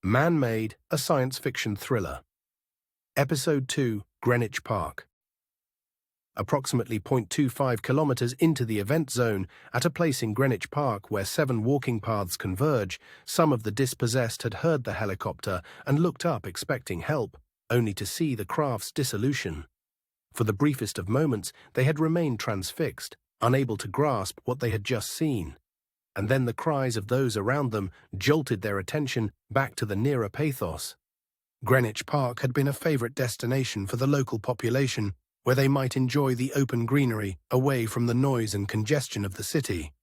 Man-Made, a science fiction thriller. Episode 2, Greenwich Park. Approximately 0.25 kilometers into the event zone, at a place in Greenwich Park where 7 walking paths converge, some of the dispossessed had heard the helicopter and looked up expecting help, only to see the craft's dissolution. For the briefest of moments, they had remained transfixed, unable to grasp what they had just seen. And then the cries of those around them jolted their attention back to the nearer pathos. Greenwich Park had been a favorite destination for the local population, where they might enjoy the open greenery away from the noise and congestion of the city.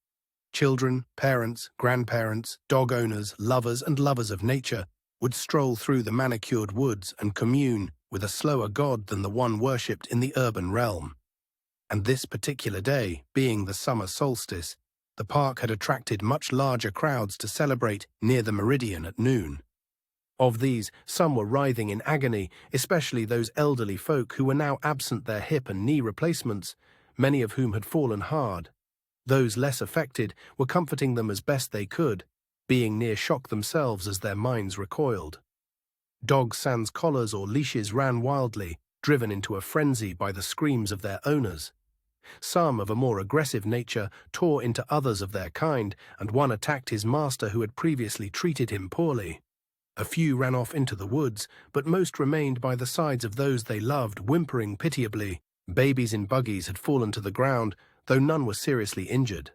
Children, parents, grandparents, dog owners, lovers and lovers of nature would stroll through the manicured woods and commune with a slower god than the one worshipped in the urban realm. And this particular day, being the summer solstice, the park had attracted much larger crowds to celebrate near the meridian at noon. Of these, some were writhing in agony, especially those elderly folk who were now absent their hip and knee replacements, many of whom had fallen hard. Those less affected were comforting them as best they could, being near shock themselves as their minds recoiled. Dogs sans collars or leashes ran wildly, driven into a frenzy by the screams of their owners. Some of a more aggressive nature tore into others of their kind, and one attacked his master who had previously treated him poorly. A few ran off into the woods, but most remained by the sides of those they loved, whimpering pitiably. Babies in buggies had fallen to the ground, though none were seriously injured.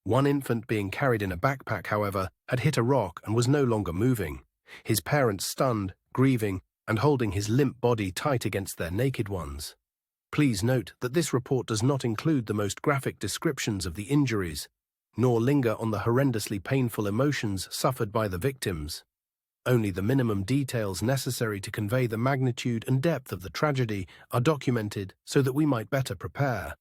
One infant being carried in a backpack, however, had hit a rock and was no longer moving, his parents stunned, grieving, and holding his limp body tight against their naked ones. Please note that this report does not include the most graphic descriptions of the injuries, nor linger on the horrendously painful emotions suffered by the victims. Only the minimum details necessary to convey the magnitude and depth of the tragedy are documented so that we might better prepare.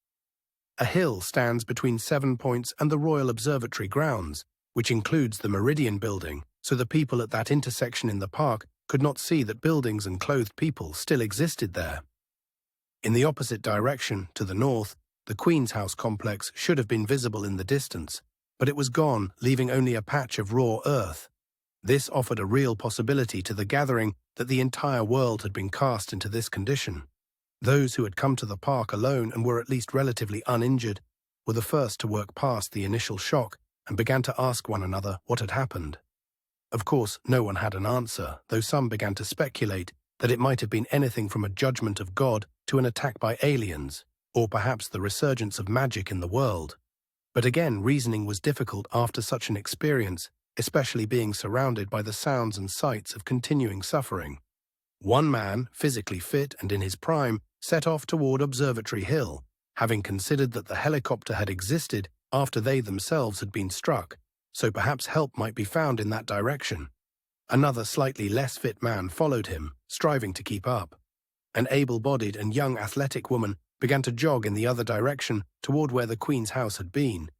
A hill stands between 7 Points and the Royal Observatory grounds, which includes the Meridian building, so the people at that intersection in the park could not see that buildings and clothed people still existed there. In the opposite direction, to the north, the Queen's House complex should have been visible in the distance, but it was gone, leaving only a patch of raw earth. This offered a real possibility to the gathering that the entire world had been cast into this condition. Those who had come to the park alone and were at least relatively uninjured were the first to work past the initial shock and began to ask one another what had happened. Of course, no one had an answer, though some began to speculate that it might have been anything from a judgment of God to an attack by aliens, or perhaps the resurgence of magic in the world. But again, reasoning was difficult after such an experience, especially being surrounded by the sounds and sights of continuing suffering. One man, physically fit and in his prime, set off toward Observatory Hill, having considered that the helicopter had existed after they themselves had been struck, so perhaps help might be found in that direction. Another slightly less fit man followed him, striving to keep up. An able-bodied and young athletic woman began to jog in the other direction toward where the Queen's house had been,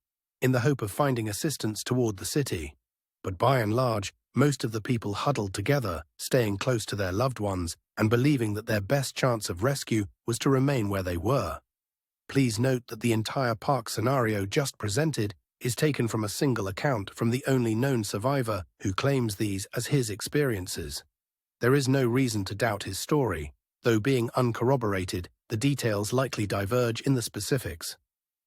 in the hope of finding assistance toward the city. But by and large, most of the people huddled together, staying close to their loved ones and believing that their best chance of rescue was to remain where they were. Please note that the entire park scenario just presented is taken from a single account from the only known survivor who claims these as his experiences. There is no reason to doubt his story, though being uncorroborated, the details likely diverge in the specifics.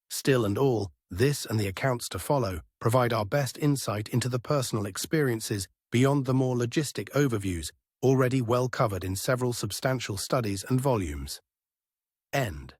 Still and all, this and the accounts to follow provide our best insight into the personal experiences beyond the more logistic overviews already well covered in several substantial studies and volumes. End.